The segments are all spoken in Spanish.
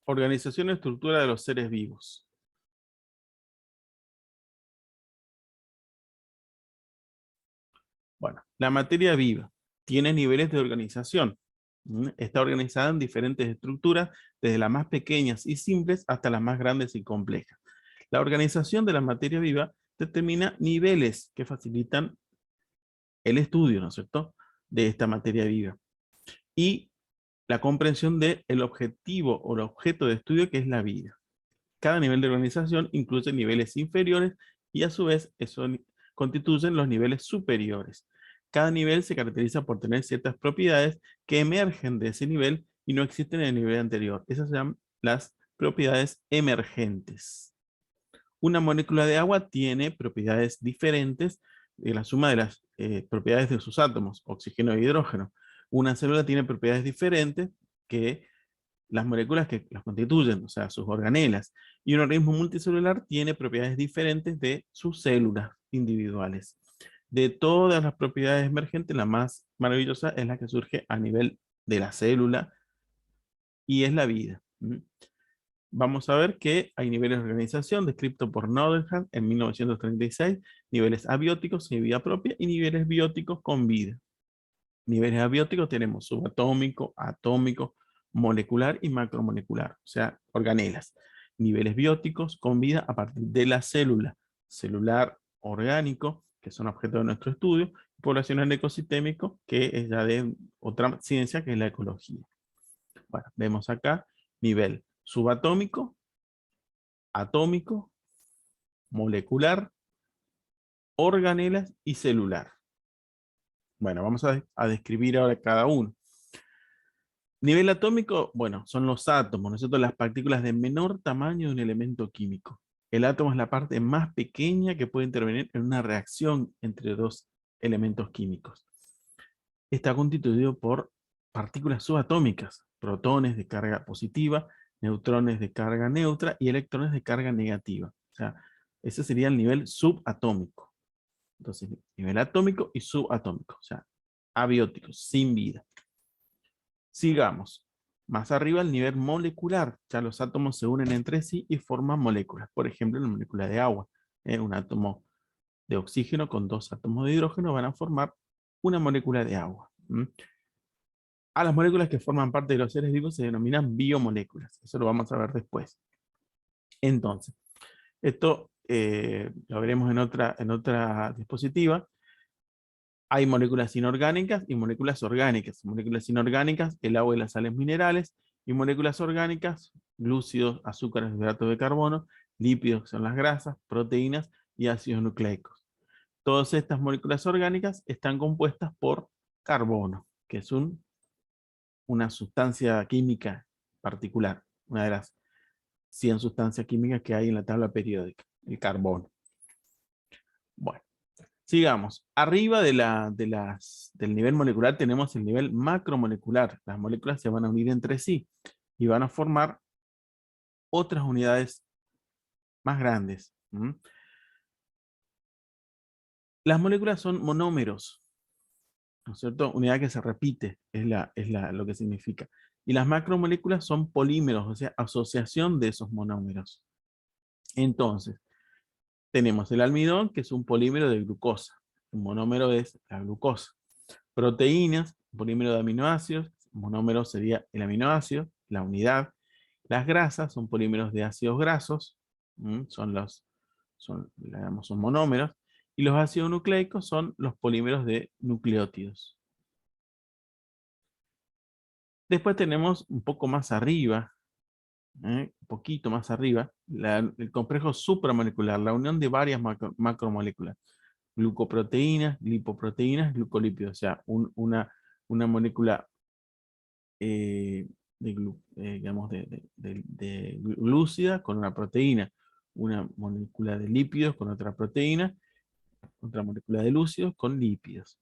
Organización y estructura de los seres vivos. Bueno, la materia viva tiene niveles de organización. Está organizada en diferentes estructuras, desde las más pequeñas y simples hasta las más grandes y complejas. La organización de la materia viva determina niveles que facilitan el estudio, ¿no es cierto?, de esta materia viva. Y la comprensión del objetivo o el objeto de estudio que es la vida. Cada nivel de organización incluye niveles inferiores y a su vez eso constituyen los niveles superiores. Cada nivel se caracteriza por tener ciertas propiedades que emergen de ese nivel y no existen en el nivel anterior. Esas se llaman las propiedades emergentes. Una molécula de agua tiene propiedades diferentes de la suma de las propiedades de sus átomos, oxígeno e hidrógeno. Una célula tiene propiedades diferentes que las moléculas que las constituyen, o sea, sus organelas. Y un organismo multicelular tiene propiedades diferentes de sus células individuales. De todas las propiedades emergentes, la más maravillosa es la que surge a nivel de la célula y es la vida. Vamos a ver que hay niveles de organización descrito por Nordenham en 1936, niveles abióticos sin vida propia y niveles bióticos con vida. Niveles abióticos tenemos subatómico, atómico, molecular y macromolecular, o sea, organelas. Niveles bióticos con vida a partir de la célula, celular orgánico, que son objeto de nuestro estudio, y poblacional ecosistémico, que es ya de otra ciencia, que es la ecología. Bueno, vemos acá nivel subatómico, atómico, molecular, organelas y celular. Bueno, vamos a describir ahora cada uno. Nivel atómico, bueno, son los átomos, ¿no es cierto? Las partículas de menor tamaño de un elemento químico. El átomo es la parte más pequeña que puede intervenir en una reacción entre dos elementos químicos. Está constituido por partículas subatómicas, protones de carga positiva, neutrones de carga neutra y electrones de carga negativa. O sea, ese sería el nivel subatómico. Entonces, nivel atómico y subatómico, o sea, abióticos, sin vida. Sigamos. Más arriba el nivel molecular. Ya los átomos se unen entre sí y forman moléculas. Por ejemplo, la molécula de agua. Un átomo de oxígeno con dos átomos de hidrógeno van a formar una molécula de agua. A las moléculas que forman parte de los seres vivos se denominan biomoléculas. Eso lo vamos a ver después. Entonces, esto lo veremos en otra diapositiva. Hay moléculas inorgánicas y moléculas orgánicas. Moléculas inorgánicas, el agua y las sales minerales, y moléculas orgánicas, glúcidos, azúcares, hidratos de carbono, lípidos, que son las grasas, proteínas y ácidos nucleicos. Todas estas moléculas orgánicas están compuestas por carbono, que es una sustancia química particular, una de las 100 sustancias químicas que hay en la tabla periódica, el carbono. Bueno. Sigamos. Arriba del nivel molecular tenemos el nivel macromolecular. Las moléculas se van a unir entre sí y van a formar otras unidades más grandes. Las moléculas son monómeros, ¿no es cierto? Unidad que se repite, lo que significa. Y las macromoléculas son polímeros, o sea, asociación de esos monómeros. Entonces, tenemos el almidón, que es un polímero de glucosa. Un monómero es la glucosa. Proteínas, polímero de aminoácidos, monómero sería el aminoácido, la unidad. Las grasas son polímeros de ácidos grasos, son monómeros. Y los ácidos nucleicos son los polímeros de nucleótidos. Después tenemos un poco más arriba, un poquito más arriba, el complejo supramolecular, la unión de varias macromoléculas. Glucoproteínas, lipoproteínas, glucolípidos, o sea, una molécula digamos, de glúcida con una proteína, una molécula de lípidos con otra proteína, otra molécula de lúcidos con lípidos.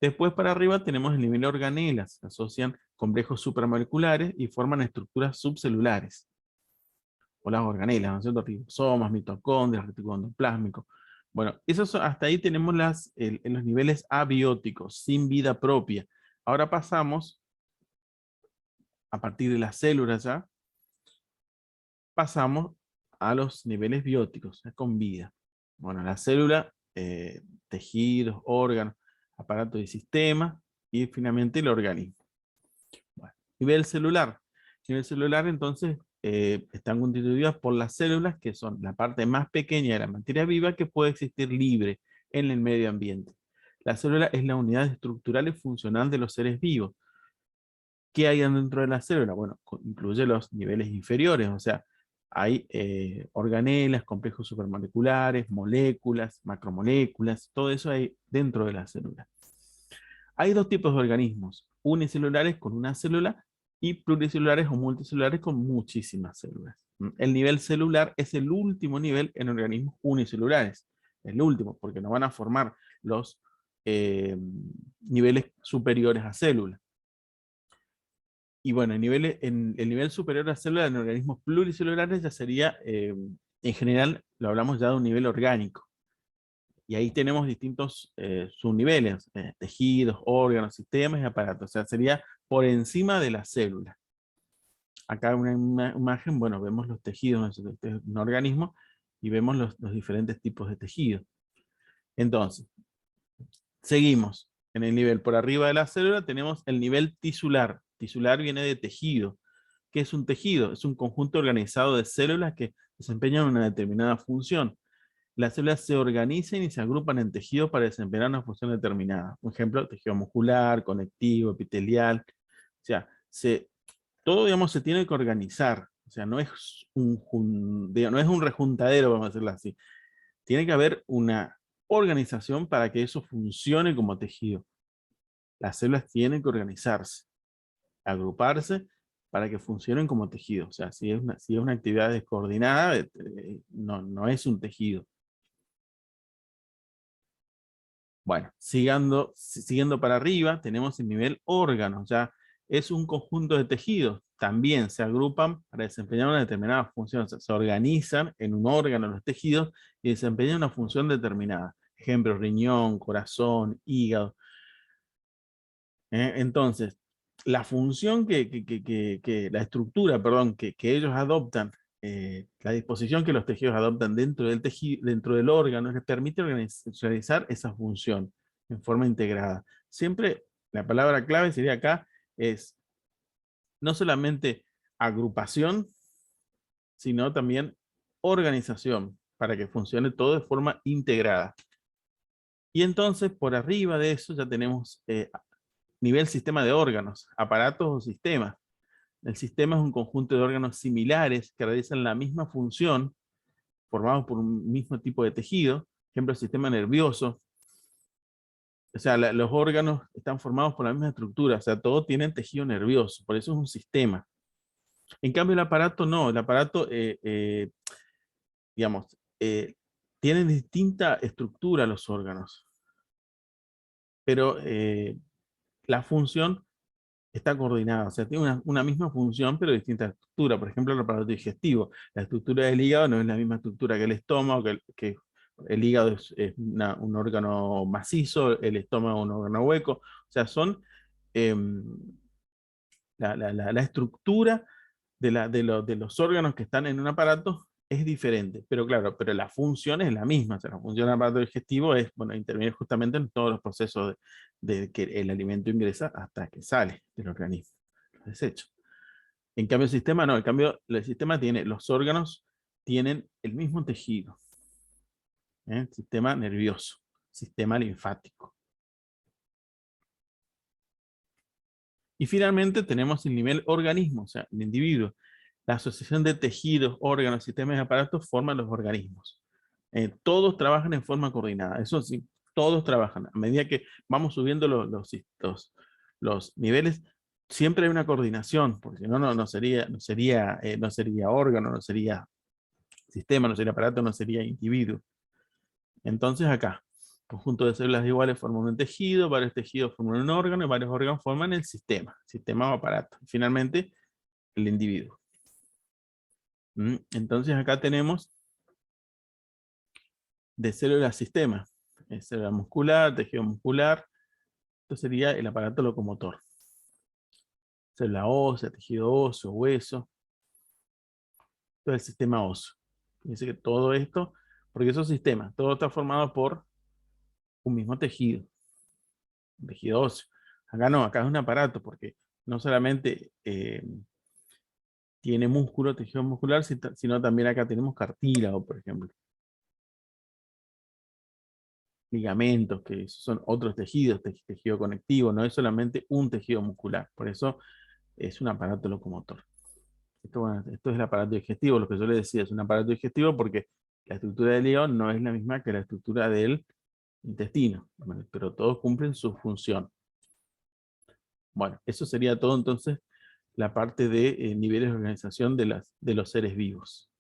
Después para arriba tenemos el nivel de organelas, se asocian complejos supramoleculares y forman estructuras subcelulares, o las organelas, ¿no es cierto? Ribosomas, mitocondrias, retículo endoplásmico. Bueno, hasta ahí tenemos en los niveles abióticos, sin vida propia. Ahora pasamos a partir de las células ya, pasamos a los niveles bióticos, con vida. Bueno, la célula, tejidos, órganos, aparatos y sistemas, y finalmente el organismo. Bueno, nivel celular. Nivel celular, entonces, están constituidas por las células, que son la parte más pequeña de la materia viva que puede existir libre en el medio ambiente. La célula es la unidad estructural y funcional de los seres vivos. ¿Qué hay dentro de la célula? Bueno, incluye los niveles inferiores, o sea, hay organelas, complejos supermoleculares, moléculas, macromoléculas, todo eso hay dentro de la célula. Hay dos tipos de organismos, unicelulares con una célula y pluricelulares o multicelulares con muchísimas células. El nivel celular es el último nivel en organismos unicelulares, el último, porque no van a formar los niveles superiores a células. Y bueno, el nivel superior a célula en organismos pluricelulares ya sería, en general, lo hablamos ya de un nivel orgánico. Y ahí tenemos distintos subniveles, tejidos, órganos, sistemas y aparatos. O sea, sería por encima de la célula. Acá en una imagen, bueno, vemos los tejidos de un organismo y vemos los diferentes tipos de tejidos. Entonces, seguimos. En el nivel por arriba de la célula tenemos el nivel tisular. Tisular viene de tejido. ¿Qué es un tejido? Es un conjunto organizado de células que desempeñan una determinada función. Las células se organizan y se agrupan en tejidos para desempeñar una función determinada. Por ejemplo, tejido muscular, conectivo, epitelial. O sea, todo, digamos, se tiene que organizar. O sea, no es no es un rejuntadero, vamos a decirlo así. Tiene que haber una organización para que eso funcione como tejido. Las células tienen que organizarse, agruparse para que funcionen como tejido. O sea, si es una actividad descoordinada, no es un tejido. Bueno, siguiendo para arriba, tenemos el nivel órganos. Ya es un conjunto de tejidos. También se agrupan para desempeñar una determinada función. O sea, se organizan en un órgano los tejidos y desempeñan una función determinada. Ejemplo, riñón, corazón, hígado. Entonces, la función la estructura, perdón, que ellos adoptan, la disposición que los tejidos adoptan dentro del tejido, dentro del órgano, les permite realizar esa función en forma integrada. Siempre la palabra clave sería acá, es no solamente agrupación, sino también organización, para que funcione todo de forma integrada. Y entonces, por arriba de eso ya tenemos nivel sistema de órganos, aparatos o sistemas. El sistema es un conjunto de órganos similares que realizan la misma función, formados por un mismo tipo de tejido. Por ejemplo, el sistema nervioso. O sea, los órganos están formados por la misma estructura, o sea, todos tienen tejido nervioso, por eso es un sistema. En cambio, el aparato no, el aparato, digamos, tiene distinta estructura los órganos, pero la función está coordinada, o sea, tiene una misma función, pero distinta estructura. Por ejemplo, el aparato digestivo. La estructura del hígado no es la misma estructura que el estómago, que el hígado es un órgano macizo, el estómago un órgano hueco. O sea, son em, la estructura de los órganos que están en un aparato es diferente, pero claro, pero la función es la misma. O sea, la función del aparato digestivo es, bueno, intervenir justamente en todos los procesos de que el alimento ingresa hasta que sale del organismo, los desechos. En cambio, el sistema no, en cambio, el sistema tiene, los órganos tienen el mismo tejido, sistema nervioso, sistema linfático. Y finalmente tenemos el nivel organismo, o sea, el individuo. La asociación de tejidos, órganos, sistemas y aparatos forman los organismos. Todos trabajan en forma coordinada, eso sí, todos trabajan. A medida que vamos subiendo los niveles, siempre hay una coordinación, porque si no, no sería órgano, no sería sistema, no sería aparato, no sería individuo. Entonces acá, conjunto de células iguales forman un tejido, varios tejidos forman un órgano y varios órganos forman el sistema o aparato. Y finalmente, el individuo. Entonces acá tenemos de célula a sistema. Célula muscular, tejido muscular. Esto sería el aparato locomotor. Célula ósea, tejido óseo, hueso. Esto es el sistema óseo. Dice que todo esto, porque esos sistemas, todo está formado por un mismo tejido, un tejido óseo. Acá no, acá es un aparato, porque no solamente tiene músculo, tejido muscular, sino también acá tenemos cartílago, por ejemplo. Ligamentos, que son otros tejidos, tejido conectivo, no es solamente un tejido muscular. Por eso es un aparato locomotor. Esto, bueno, esto es el aparato digestivo, lo que yo le decía, es un aparato digestivo porque la estructura del hígado no es la misma que la estructura del intestino, ¿vale? Pero todos cumplen su función. Bueno, eso sería todo entonces la parte de niveles de organización de los seres vivos.